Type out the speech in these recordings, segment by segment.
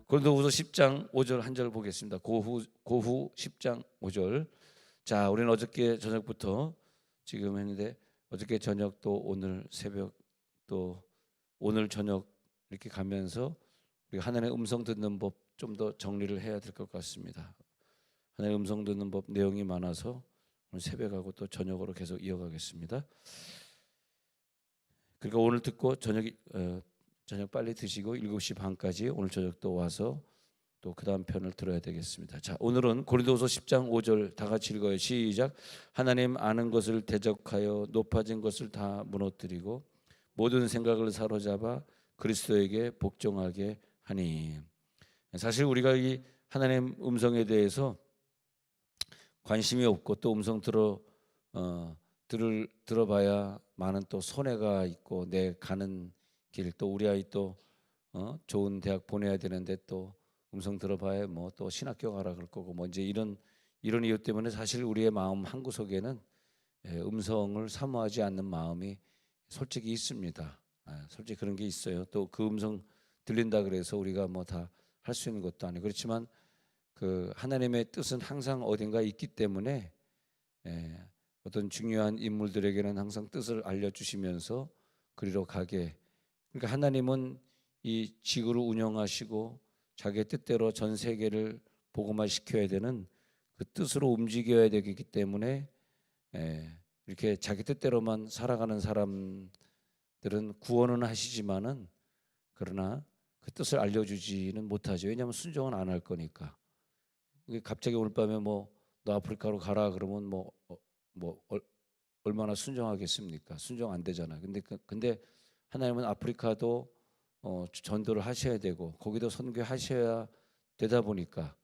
고린도후서 10장 5절 한 절 보겠습니다. 고후 10장 5절. 자, 우리는 어저께 저녁부터 지금 했는데 어저께 저녁 또 오늘 새벽 또 오늘 저녁 이렇게 가면서 우리 하나님의 음성 듣는 법 좀 더 정리를 해야 될 것 같습니다. 하나님의 음성 듣는 법 내용이 많아서 오늘 새벽하고 또 저녁으로 계속 이어가겠습니다. 그러니까 오늘 듣고 저녁 빨리 드시고 7시 반까지 오늘 저녁 또 와서 또 그 다음 편을 들어야 되겠습니다. 자, 오늘은 고린도후서 10장 5절 다 같이 읽어요. 시작. 하나님 아는 것을 대적하여 높아진 것을 다 무너뜨리고 모든 생각을 사로잡아 그리스도에게 복종하게 하니. 사실 우리가 이 하나님 음성에 대해서 관심이 없고 또 음성 들어봐야 많은 또 손해가 있고 내 가는 길 또 우리 아이 또 좋은 대학 보내야 되는데 또 음성 들어봐야 뭐 또 신학교 가라 그럴 거고 뭐 이제 이런 이유 때문에 사실 우리의 마음 한구석에는 음성을 사모하지 않는 마음이 솔직히 있습니다. 솔직히 그런 게 있어요. 또 그 음성 들린다 그래서 우리가 뭐 다 할 수 있는 것도 아니고 그렇지만 그 하나님의 뜻은 항상 어딘가 있기 때문에 어떤 중요한 인물들에게는 항상 뜻을 알려주시면서 그리로 가게. 그러니까 하나님은 이 지구를 운영하시고 자기의 뜻대로 전 세계를 복음화시켜야 되는 그 뜻으로 움직여야 되기 때문에 이렇게 자기 뜻대로만 살아가는 사람들은 구원은 하시지만은 그러나 그 뜻을 알려주지는 못하죠. 왜냐하면 순종은 안 할 거니까. 갑자기 오늘 밤에 뭐 너 아프리카로 가라 그러면 얼마나 순종하겠습니까? 순종 안 되잖아요. 근데 하나님은 아프리카도 전도를 하셔야 되고 거기도 선교하셔야 되다 보니까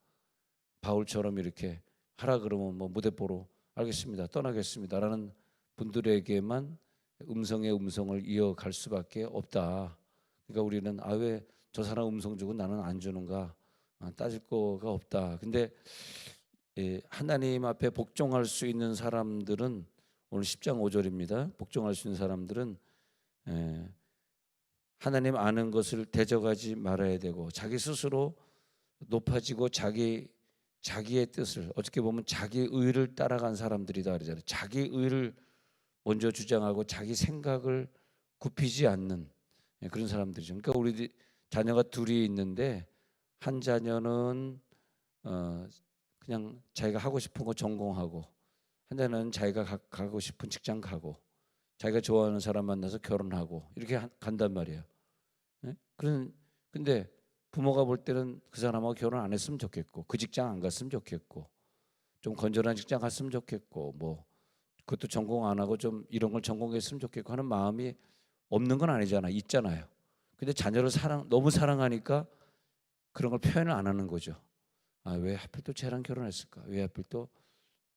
바울처럼 이렇게 하라 그러면 뭐 무대 보러 알겠습니다. 떠나겠습니다라는 분들에게만 음성을 이어갈 수밖에 없다. 그러니까 우리는 왜 저 사람 음성 주고 나는 안 주는가 따질 거가 없다. 근데 하나님 앞에 복종할 수 있는 사람들은 오늘 10장 5절입니다. 복종할 수 있는 사람들은 하나님 아는 것을 대적하지 말아야 되고 자기 스스로 높아지고 자기의 뜻을 어떻게 보면 자기 의를 따라간 사람들이다 그러잖아요. 자기 의를 먼저 주장하고 자기 생각을 굽히지 않는 그런 사람들이죠. 그러니까 우리 자녀가 둘이 있는데 한 자녀는 그냥 자기가 하고 싶은 거 전공하고 한 자녀는 자기가 가고 싶은 직장 가고 자기가 좋아하는 사람 만나서 결혼하고 이렇게 간단 말이에요. 근데 부모가 볼 때는 그 사람하고 결혼 안 했으면 좋겠고 그 직장 안 갔으면 좋겠고 좀 건전한 직장 갔으면 좋겠고 뭐 그것도 전공 안 하고 좀 이런 걸 전공했으면 좋겠고 하는 마음이 없는 건 아니잖아요. 있잖아요. 근데 자녀를 너무 사랑하니까 그런 걸 표현을 안 하는 거죠. 왜 하필 또 쟤랑 결혼했을까? 왜 하필 또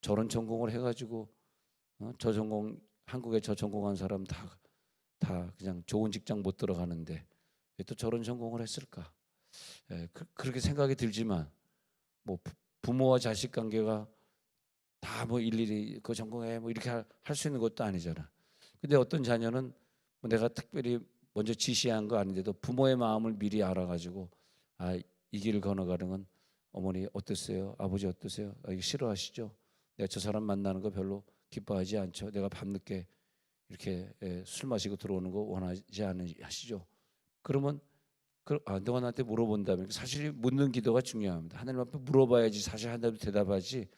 저런 전공을 해가지고 저 전공 한국에 저 전공한 사람 다 그냥 좋은 직장 못 들어가는데 왜 또 저런 전공을 했을까? 그렇게 생각이 들지만 뭐 부모와 자식 관계가 다 뭐 일일이 그 전공해 뭐 이렇게 할 수 있는 것도 아니잖아. 근데 어떤 자녀는 뭐 내가 특별히 먼저 지시한 거 아닌데도 부모의 마음을 미리 알아가지고 이 길을 건너가는 건 어머니 어떠세요? 아버지 어떠세요? 이거 싫어하시죠? 내가 저 사람 만나는 거 별로 기뻐하지 않죠. 내가 밤늦게 이렇게 술 마시고 들어오는 거 원하지 않으시죠? 그러면 너가 나한테 물어본다면 사실 묻는 기도가 중요합니다. 하나님 앞에 물어봐야지 사실 하나님 대답하지.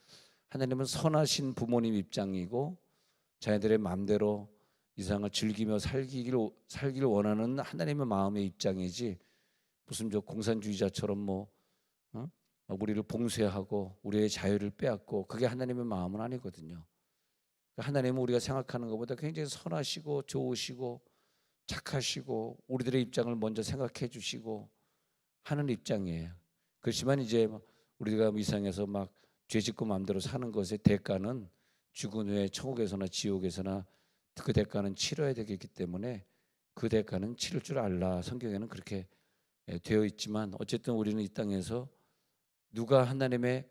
하나님은 선하신 부모님 입장이고 자녀들의 마음대로 이 세상을 즐기며 살기를 원하는 하나님의 마음의 입장이지 무슨 저 공산주의자처럼 우리를 봉쇄하고 우리의 자유를 빼앗고 그게 하나님의 마음은 아니거든요. 하나님은 우리가 생각하는 것보다 굉장히 선하시고 좋으시고 착하시고 우리들의 입장을 먼저 생각해 주시고 하는 입장이에요. 그렇지만 이제 우리가 이 세상에서 막 죄짓고 마음대로 사는 것의 대가는 죽은 후에 천국에서나 지옥에서나 그 대가는 치러야 되겠기 때문에 그 대가는 치를 줄 알라. 성경에는 그렇게 되어 있지만 어쨌든 우리는 이 땅에서 누가 하나님의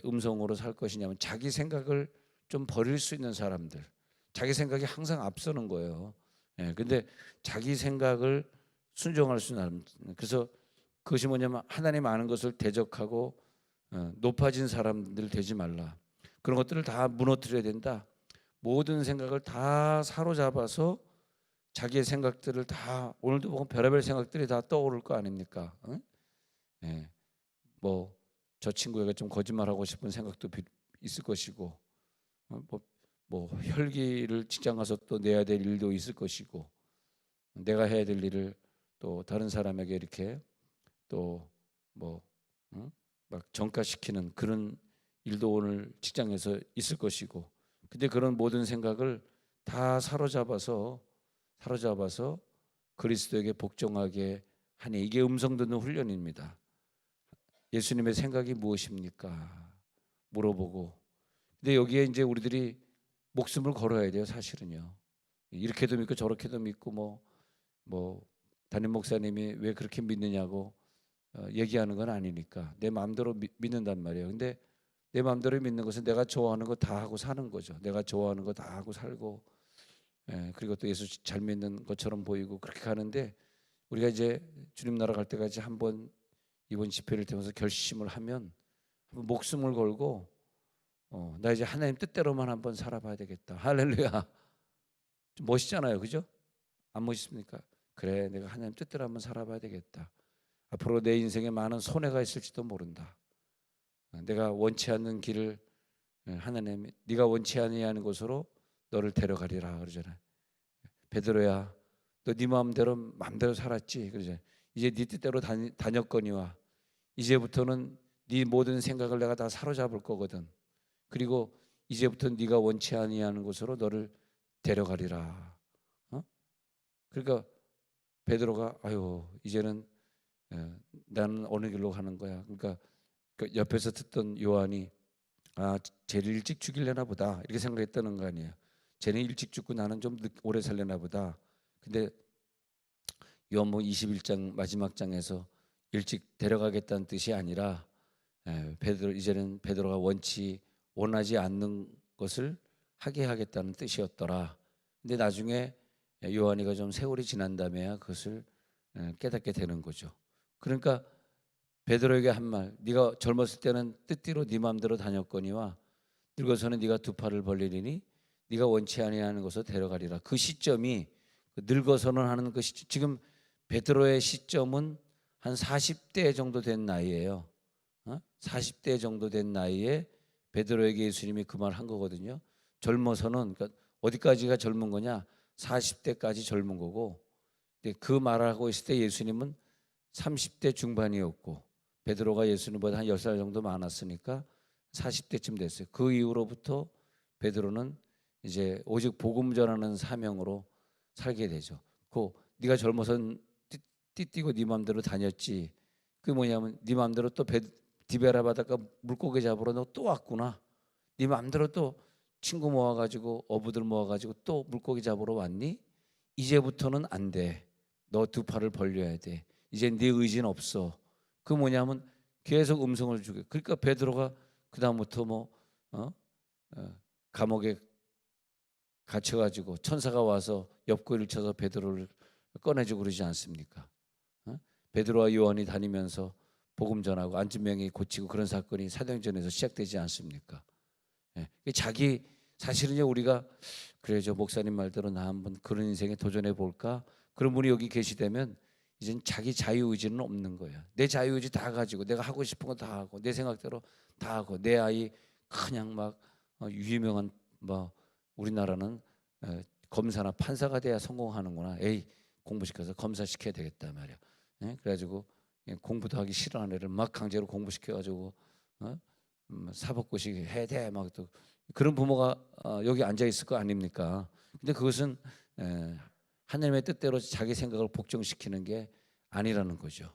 음성으로 살 것이냐면 자기 생각을 좀 버릴 수 있는 사람들, 자기 생각이 항상 앞서는 거예요. 근데 자기 생각을 순종할 수 있는 사람, 그래서 그것이 뭐냐면 하나님 아는 것을 대적하고 높아진 사람들 되지 말라. 그런 것들을 다 무너뜨려야 된다. 모든 생각을 다 사로잡아서 자기의 생각들을 다, 오늘도 보면 별의별 생각들이 다 떠오를 거 아닙니까? 응? 예. 뭐 저 친구에게 좀 거짓말하고 싶은 생각도 있을 것이고, 뭐 혈기를 직장 가서 또 내야 될 일도 있을 것이고, 내가 해야 될 일을 또 다른 사람에게 이렇게 또 뭐 막 전가시키는 그런 일도 오늘 직장에서 있을 것이고, 근데 그런 모든 생각을 다 사로잡아서 그리스도에게 복종하게 하니, 이게 음성 듣는 훈련입니다. 예수님의 생각이 무엇입니까? 물어보고. 근데 여기에 이제 우리들이 목숨을 걸어야 돼요, 사실은요. 이렇게도 믿고 저렇게도 믿고 뭐 담임 목사님이 왜 그렇게 믿느냐고 얘기하는 건 아니니까 내 마음대로 믿는단 말이에요. 근데 내 마음대로 믿는 것은 내가 좋아하는 거 다 하고 사는 거죠. 내가 좋아하는 거 다 하고 살고, 그리고 또 예수 잘 믿는 것처럼 보이고 그렇게 가는데, 우리가 이제 주님 나라 갈 때까지 한번 이번 집회를 통해서 결심을 하면 한번 목숨을 걸고 나 이제 하나님 뜻대로만 한번 살아봐야 되겠다. 할렐루야. 좀 멋있잖아요, 그죠? 안 멋있습니까? 그래, 내가 하나님 뜻대로 한번 살아봐야 되겠다. 앞으로 내 인생에 많은 손해가 있을지도 모른다. 내가 원치 않는 길을 하나님이 네가 원치 아니하는 곳으로 너를 데려가리라 그러잖아요. 베드로야, 너 네 마음대로 살았지, 그러잖아요. 이제 네 뜻대로 다녔거니와 이제부터는 네 모든 생각을 내가 다 사로잡을 거거든. 그리고 이제부터 네가 원치 아니하는 곳으로 너를 데려가리라. 그러니까 베드로가 아유 이제는 나는 어느 길로 가는 거야. 그러니까 그 옆에서 듣던 요한이 쟤를 일찍 죽이려나 보다 이렇게 생각했다는 거 아니에요. 쟤는 일찍 죽고 나는 좀 오래 살려나 보다. 근데 요한복음 21장 마지막 장에서 일찍 데려가겠다는 뜻이 아니라 이제는 베드로가 원하지 않는 것을 하게 하겠다는 뜻이었더라. 근데 나중에 요한이가 좀 세월이 지난 다음에야 그것을 깨닫게 되는 거죠. 그러니까 베드로에게 한 말, 네가 젊었을 때는 뜻대로 네 마음대로 다녔거니와 늙어서는 네가 두 팔을 벌리리니 네가 원치 아니하는 곳으로 데려가리라. 그 시점이 늙어서는 하는 그 시점, 지금 베드로의 시점은 한 40대 정도 된 나이예요. 40대 정도 된 나이에 베드로에게 예수님이 그 말 한 거거든요. 젊어서는, 그러니까 어디까지가 젊은 거냐? 40대까지 젊은 거고, 근데 그 말을 하고 있을 때 예수님은 30대 중반이었고 베드로가 예수님보다 한 10살 정도 많았으니까 40대쯤 됐어요. 그 이후로부터 베드로는 이제 오직 복음 전하는 사명으로 살게 되죠. 네가 젊어선 띠띠고 네 마음대로 다녔지. 그게 뭐냐면 네 마음대로 또 디베라 바닷가 물고기 잡으러 너 또 왔구나. 네 마음대로 또 친구 모아가지고 어부들 모아가지고 또 물고기 잡으러 왔니? 이제부터는 안 돼. 너 두 팔을 벌려야 돼. 이제 네 의지는 없어. 그 뭐냐면 계속 음성을 주게. 그러니까 베드로가 그 다음부터 감옥에 갇혀가지고 천사가 와서 옆구리를 쳐서 베드로를 꺼내주고 그러지 않습니까? 베드로와 요한이 다니면서 복음 전하고 안진병이 고치고 그런 사건이 사도행전에서 시작되지 않습니까? 자기 사실은요 우리가 그래죠 목사님 말대로 나 한번 그런 인생에 도전해 볼까? 그런 분이 여기 계시다면 이젠 자기 자유의지는 없는 거예요. 내 자유의지 다 가지고 내가 하고 싶은 거 다 하고 내 생각대로 다 하고 내 아이 그냥 막 유명한 우리나라는 검사나 판사가 돼야 성공하는구나. 에이 공부시켜서 검사시켜야 되겠다 말이야. 그래가지고 공부도 하기 싫어하는 애를 막 강제로 공부시켜가지고 사법고시 해야 돼 막 또 그런 부모가 여기 앉아 있을 거 아닙니까? 근데 그것은 하나님의 뜻대로 자기 생각을 복종시키는 게 아니라는 거죠.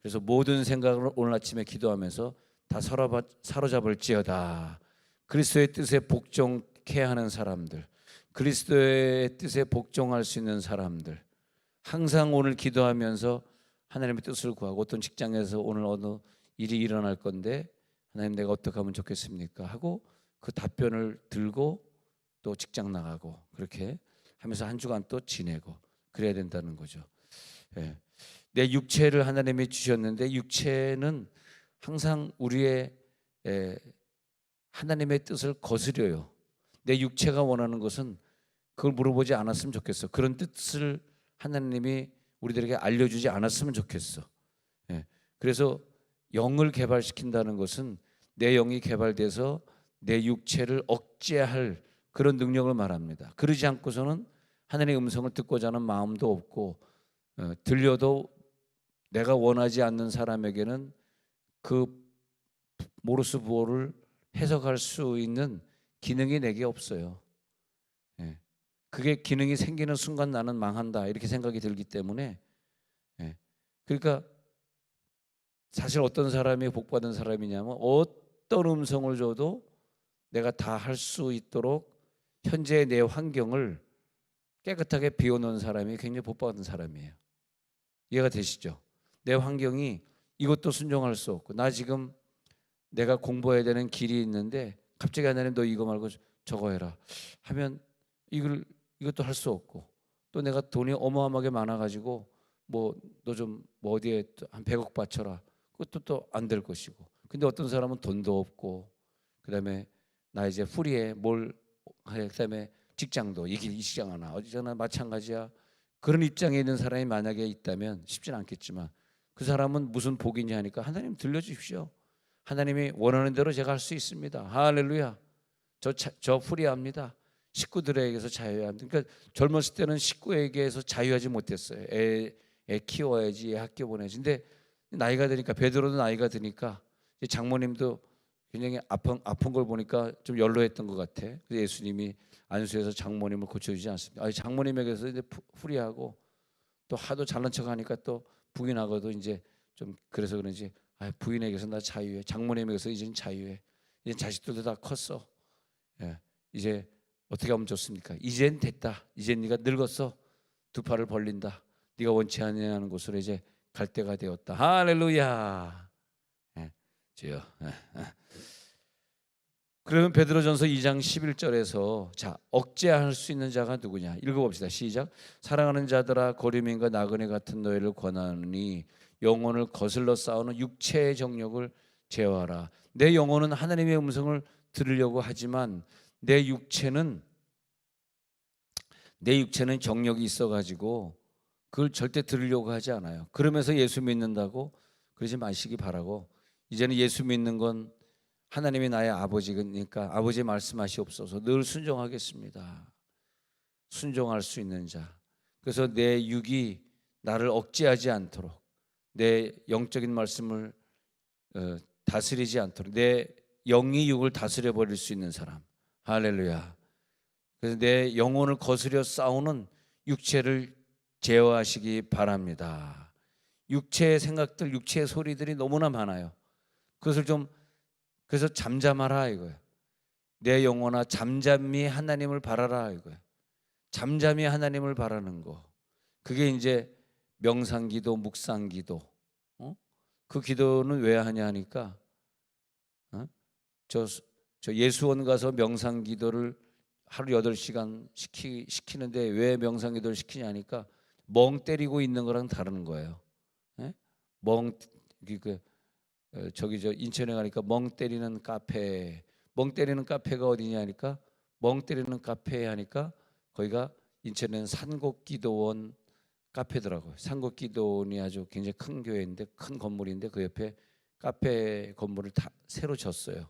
그래서 모든 생각을 오늘 아침에 기도하면서 다 사로잡을지어다. 그리스도의 뜻에 복종해야 하는 사람들, 그리스도의 뜻에 복종할 수 있는 사람들, 항상 오늘 기도하면서 하나님의 뜻을 구하고 어떤 직장에서 오늘 어느 일이 일어날 건데 하나님 내가 어떻게 하면 좋겠습니까? 하고 그 답변을 들고 또 직장 나가고 그렇게 하면서 한 주간 또 지내고 그래야 된다는 거죠. 예. 내 육체를 하나님이 주셨는데 육체는 항상 우리의 하나님의 뜻을 거스려요. 내 육체가 원하는 것은 그걸 물어보지 않았으면 좋겠어. 그런 뜻을 하나님이 우리들에게 알려주지 않았으면 좋겠어. 예. 그래서 영을 개발시킨다는 것은 내 영이 개발돼서 내 육체를 억제할 그런 능력을 말합니다. 그러지 않고서는 하나님의 음성을 듣고자 하는 마음도 없고 들려도 내가 원하지 않는 사람에게는 그 모르스 부호를 해석할 수 있는 기능이 내게 없어요. 예. 그게 기능이 생기는 순간 나는 망한다 이렇게 생각이 들기 때문에 그러니까 사실 어떤 사람이 복받은 사람이냐면 어떤 음성을 줘도 내가 다 할 수 있도록 현재의 내 환경을 깨끗하게 비워놓은 사람이 굉장히 복받은 사람이에요. 이해가 되시죠? 내 환경이 이것도 순종할 수 없고 나 지금 내가 공부해야 되는 길이 있는데 갑자기 하나님 너 이거 말고 저거 해라 하면 이것도 할 수 없고 또 내가 돈이 어마어마하게 많아가지고 뭐 너 좀 뭐 어디에 한 100억 바쳐라 그것도 또 안 될 것이고 근데 어떤 사람은 돈도 없고 그다음에 나 이제 프리에 뭘 해 그다음에 직장도 이 시장 하나 어디서나 마찬가지야. 그런 입장에 있는 사람이 만약에 있다면 쉽지는 않겠지만 그 사람은 무슨 복이냐 하니까 하나님 들려주십시오. 하나님이 원하는 대로 제가 할 수 있습니다. 할렐루야. 저 프리합니다. 식구들에게서 자유해야 합니다. 그러니까 젊었을 때는 식구에게서 자유하지 못했어요. 애 키워야지, 애 학교 보내야지. 근데 나이가 드니까 베드로도 나이가 드니까 장모님도 굉장히 아픈 걸 보니까 좀 연로했던 것 같아. 그래서 예수님이 안수해서 장모님을 고쳐주지 않습니다. 장모님에게서 이제 프리하고 또 하도 잘난 척하니까 또 부인하고도 이제 좀 그래서 그런지 부인에게서 나 자유해. 장모님에게서 이제는 자유해. 이제 자식들도 다 컸어. 예, 이제 어떻게 하면 좋습니까? 이젠 됐다. 이젠 네가 늙었어. 두 팔을 벌린다. 네가 원치 않는 곳으로 이제 갈 때가 되었다. 할렐루야. 예, 주여. 그러면 베드로전서 2장 11절에서 자 억제할 수 있는 자가 누구냐 읽어봅시다. 시작. 사랑하는 자들아 거류민과 나그네 같은 너희를 권하노니 영혼을 거슬러 싸우는 육체의 정욕을 제어하라. 내 영혼은 하나님의 음성을 들으려고 하지만 내 육체는 정욕이 있어가지고 그걸 절대 들으려고 하지 않아요. 그러면서 예수 믿는다고 그러지 마시기 바라고 이제는 예수 믿는 건 하나님이 나의 아버지니까 아버지 말씀하시옵소서 늘 순종하겠습니다. 순종할 수 있는 자. 그래서 내 육이 나를 억제하지 않도록 내 영적인 말씀을 다스리지 않도록 내 영이 육을 다스려 버릴 수 있는 사람. 할렐루야. 그래서 내 영혼을 거스려 싸우는 육체를 제어하시기 바랍니다. 육체의 생각들, 육체의 소리들이 너무나 많아요. 그것을 좀 그래서 잠잠하라 이거예요. 내 영혼아 잠잠히 하나님을 바라라 이거예요. 잠잠히 하나님을 바라는 거. 그게 이제 명상기도, 묵상기도. 그 기도는 왜 하냐 하니까 저 예수원 가서 명상기도를 하루 8시간 시키는데 왜 명상기도를 시키냐 하니까 멍 때리고 있는 거랑 다른 거예요. 인천에 가니까 멍 때리는 카페가 어디냐 하니까 멍 때리는 카페 하니까 거기가 인천에는 산곡기도원 카페더라고요. 산곡기도원이 아주 굉장히 큰 교회인데 큰 건물인데 그 옆에 카페 건물을 다 새로 졌어요.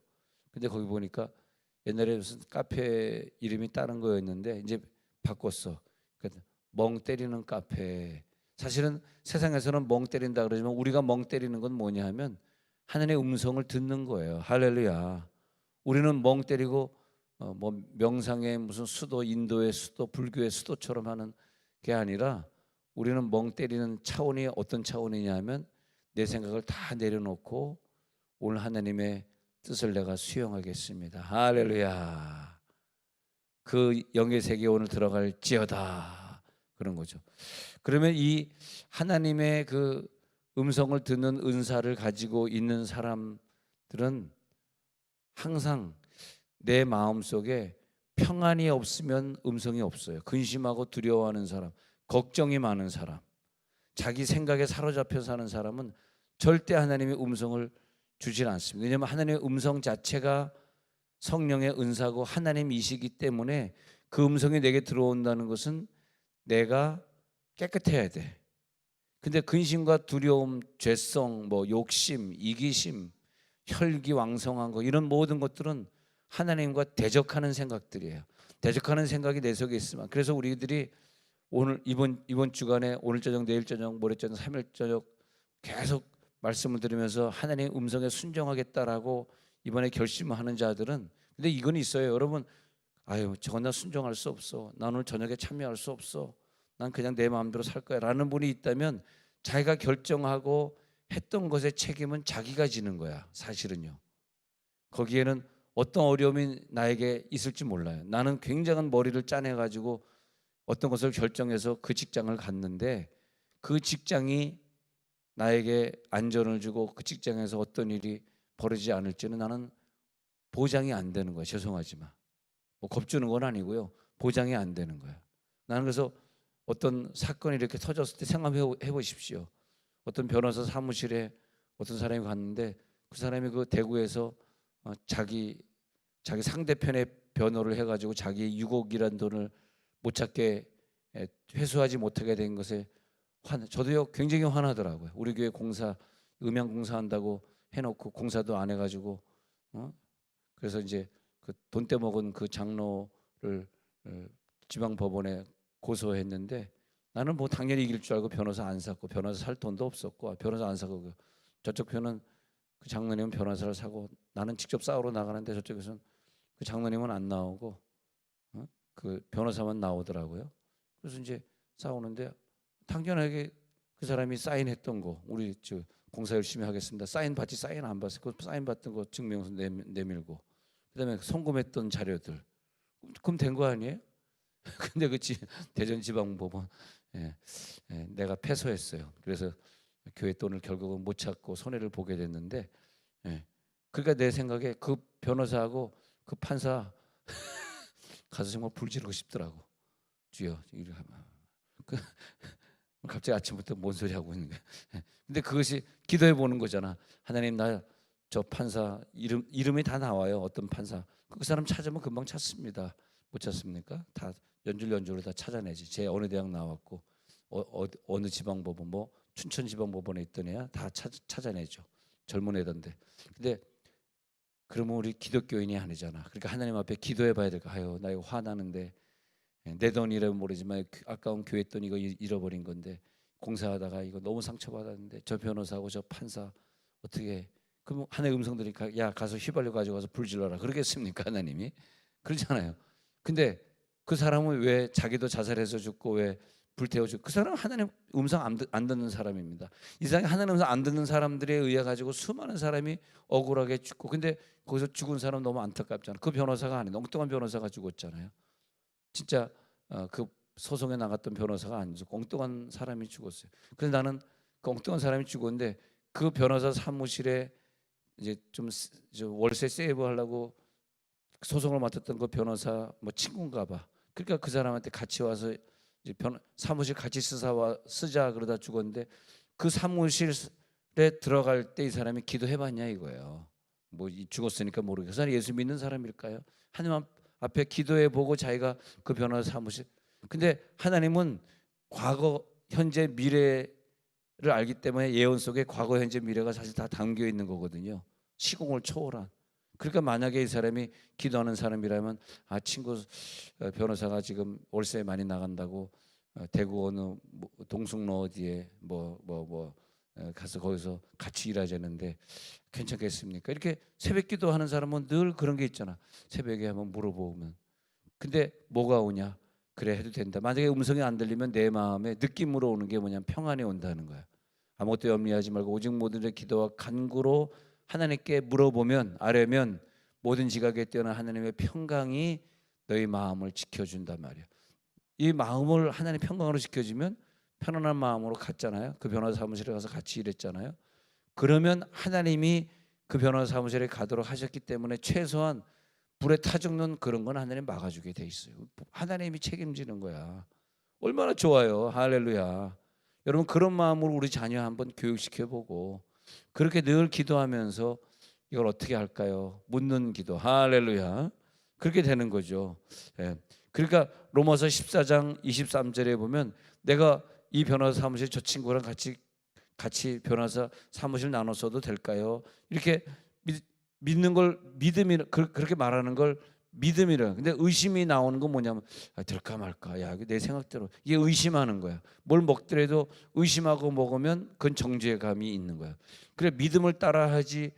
근데 거기 보니까 옛날에 무슨 카페 이름이 다른 거였는데 이제 바꿨어. 그러니까 멍 때리는 카페. 사실은 세상에서는 멍 때린다 그러지만 우리가 멍 때리는 건 뭐냐 하면 하나님의 음성을 듣는 거예요. 할렐루야. 우리는 멍 때리고 뭐 명상의 무슨 수도, 인도의 수도, 불교의 수도처럼 하는 게 아니라 우리는 멍 때리는 차원이 어떤 차원이냐면 내 생각을 다 내려놓고 오늘 하나님의 뜻을 내가 수용하겠습니다. 할렐루야. 그 영의 세계에 오늘 들어갈지어다. 그런 거죠. 그러면 이 하나님의 그 음성을 듣는 은사를 가지고 있는 사람들은 항상 내 마음속에 평안이 없으면 음성이 없어요. 근심하고 두려워하는 사람, 걱정이 많은 사람. 자기 생각에 사로잡혀 사는 사람은 절대 하나님의 음성을 주질 않습니다. 왜냐하면 하나님의 음성 자체가 성령의 은사고 하나님이시기 때문에 그 음성이 내게 들어온다는 것은 내가 깨끗해야 돼. 근데 근심과 두려움, 죄성, 뭐 욕심, 이기심, 혈기왕성한 거 이런 모든 것들은 하나님과 대적하는 생각들이에요. 대적하는 생각이 내 속에 있으면 그래서 우리들이 오늘 이번 주간에 오늘 저녁 내일 저녁 모레 저녁 3일 저녁 계속 말씀을 들으면서 하나님의 음성에 순종하겠다라고 이번에 결심하는 자들은 근데 이건 있어요. 여러분 아유 저건 나 순종할 수 없어. 나 오늘 저녁에 참여할 수 없어. 난 그냥 내 마음대로 살 거야 라는 분이 있다면 자기가 결정하고 했던 것의 책임은 자기가 지는 거야. 사실은요. 거기에는 어떤 어려움이 나에게 있을지 몰라요. 나는 굉장한 머리를 짜내가지고 어떤 것을 결정해서 그 직장을 갔는데 그 직장이 나에게 안전을 주고 그 직장에서 어떤 일이 벌어지지 않을지는 나는 보장이 안 되는 거야. 죄송하지만 뭐 겁주는 건 아니고요. 보장이 안 되는 거야. 나는 그래서 어떤 사건이 이렇게 터졌을 때 생각해 보십시오. 어떤 변호사 사무실에 어떤 사람이 갔는데 그 사람이 그 대구에서 자기 상대편의 변호를 해가지고 자기 6억이란 돈을 못 찾게 회수하지 못하게 된 것에 저도요 굉장히 화나더라고요. 우리 교회 공사 음향 공사한다고 해놓고 공사도 안 해가지고 그래서 이제 그 돈 떼먹은 그 장로를 지방 법원에 고소했는데 나는 뭐 당연히 이길 줄 알고 변호사 안 샀고 변호사 살 돈도 없었고 변호사 안 사고 저쪽 편은 그 장로님은 변호사를 사고 나는 직접 싸우러 나가는데 저쪽에서는 그 장로님은 안 나오고 그 변호사만 나오더라고요. 그래서 이제 싸우는데 당연하게 그 사람이 사인했던 거 우리 저 공사 열심히 하겠습니다. 사인 받지 사인 안 받았어요. 그 사인 받던 거 증명서 내밀고 그다음에 송금했던 자료들 그럼 된 거 아니에요? 근데 그 대전지방법원 내가 패소했어요. 그래서 교회 돈을 결국은 못 찾고 손해를 보게 됐는데 그러니까 내 생각에 그 변호사하고 그 판사 가서 정말 불지르고 싶더라고. 주여 이렇게 그 갑자기 아침부터 뭔 소리 하고 있는 거야. 근데 그것이 기도해 보는 거잖아. 하나님 나 저 판사 이름이 다 나와요. 어떤 판사 그 사람 찾으면 금방 찾습니다. 못 찾습니까? 다 연줄연줄로 다 찾아내지. 제 어느 대학 나왔고 어느 지방법원 뭐 춘천지방법원에 있던 애야 다 찾아내죠. 젊은 애던데. 근데 그러면 우리 기독교인이 아니잖아. 그러니까 하나님 앞에 기도해 봐야 될까. 아유 나 이거 화나는데 내 돈이라면 모르지만 아까운 교회 돈 이거 잃어버린 건데 공사하다가 이거 너무 상처받았는데 저 변호사하고 저 판사 어떻게 그럼 하나의 음성 들으니까 야 가서 휘발유 가져가서 불질러라 그러겠습니까 하나님이? 그렇잖아요. 근데 그 사람은 왜 자기도 자살해서 죽고 왜 불태워 죽고 그 사람은 하나님 음성 안 듣는 사람입니다. 이상하게 하나님 음성 안 듣는 사람들에 의해 가지고 수많은 사람이 억울하게 죽고 근데 거기서 죽은 사람 너무 안타깝잖아. 그 변호사가 아니에요. 엉뚱한 변호사가 죽었잖아요. 진짜 그 소송에 나갔던 변호사가 아니죠. 엉뚱한 사람이 죽었어요. 그래서 나는 그 엉뚱한 사람이 죽었는데 그 변호사 사무실에 이제 좀 월세 세이브 하려고 소송을 맡았던 그 변호사 뭐 친구인가 봐. 그러니까 그 사람한테 같이 와서 이제 사무실 같이 쓰자 그러다 죽었는데 그 사무실에 들어갈 때 이 사람이 기도해봤냐 이거예요. 뭐 죽었으니까 모르겠어요. 그 사람이 예수 믿는 사람일까요? 하나님 앞에 기도해보고 자기가 그 변호사 사무실 근데 하나님은 과거 현재 미래를 알기 때문에 예언 속에 과거 현재 미래가 사실 다 담겨 있는 거거든요. 시공을 초월한. 그러니까 만약에 이 사람이 기도하는 사람이라면 친구 변호사가 지금 월세 많이 나간다고 대구 어느 동숭로 어디에 가서 거기서 같이 일하자는데 괜찮겠습니까? 이렇게 새벽 기도하는 사람은 늘 그런 게 있잖아. 새벽에 한번 물어보면 근데 뭐가 오냐? 그래 해도 된다. 만약에 음성이 안 들리면 내 마음에 느낌으로 오는 게 뭐냐면 평안이 온다는 거야. 아무것도 염려하지 말고 오직 모든 의 기도와 간구로 하나님께 물어보면 아뢰면 모든 지각에 뛰어난 하나님의 평강이 너희 마음을 지켜준단 말이야. 이 마음을 하나님 평강으로 지켜주면 편안한 마음으로 갔잖아요. 그 변호사 사무실에 가서 같이 일했잖아요. 그러면 하나님이 그 변호사 사무실에 가도록 하셨기 때문에 최소한 불에 타 죽는 그런 건 하나님 막아주게 돼 있어요. 하나님이 책임지는 거야. 얼마나 좋아요. 할렐루야. 여러분 그런 마음으로 우리 자녀 한번 교육시켜보고 그렇게 늘 기도하면서 이걸 어떻게 할까요? 묻는 기도. 할렐루야. 그렇게 되는 거죠. 예. 그러니까 로마서 14장 23절에 보면 내가 이 변호사 사무실 저 친구랑 같이 변호사 사무실 나눴어도 될까요? 이렇게 믿는 걸 믿음이 그렇게 말하는 걸 믿음이라. 근데 의심이 나오는 건 뭐냐면 될까 말까. 야, 내 생각대로 이게 의심하는 거야. 뭘 먹더라도 의심하고 먹으면 그건 정죄감이 있는 거야. 그래 믿음을 따라하지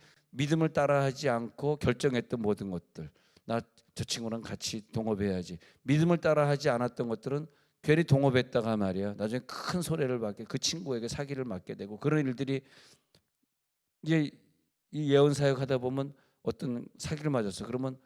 않고 결정했던 모든 것들. 나 저 친구랑 같이 동업해야지. 믿음을 따라하지 않았던 것들은 괜히 동업했다가 말이야. 나중에 큰 손해를 받게 그 친구에게 사기를 맞게 되고 그런 일들이 이제 이 예언 사역 하다 보면 어떤 사기를 맞았어. 그러면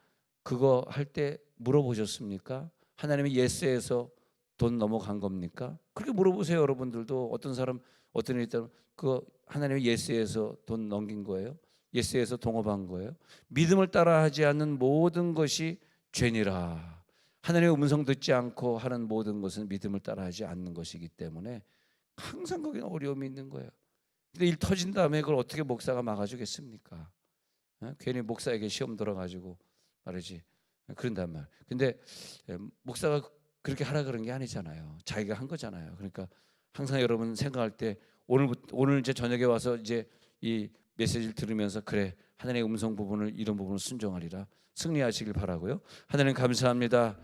그거 할 때 물어보셨습니까? 하나님이 예스에서 돈 넘어간 겁니까? 그렇게 물어보세요. 여러분들도 어떤 사람 어떤 일 있다면 그 하나님이 예스에서 돈 넘긴 거예요? 예스에서 동업한 거예요? 믿음을 따라하지 않는 모든 것이 죄니라. 하나님의 음성 듣지 않고 하는 모든 것은 믿음을 따라하지 않는 것이기 때문에 항상 거기는 어려움이 있는 거예요. 근데 일 터진 다음에 그걸 어떻게 목사가 막아주겠습니까? 괜히 목사에게 시험 들어가지고 말이지 그런단 말. 근데 목사가 그렇게 하라 그런 게 아니잖아요. 자기가 한 거잖아요. 그러니까 항상 여러분 생각할 때 오늘 이제 저녁에 와서 이제 이 메시지를 들으면서 그래 하나님의 음성 부분을 이런 부분을 순종하리라 승리하시길 바라고요. 하나님 감사합니다.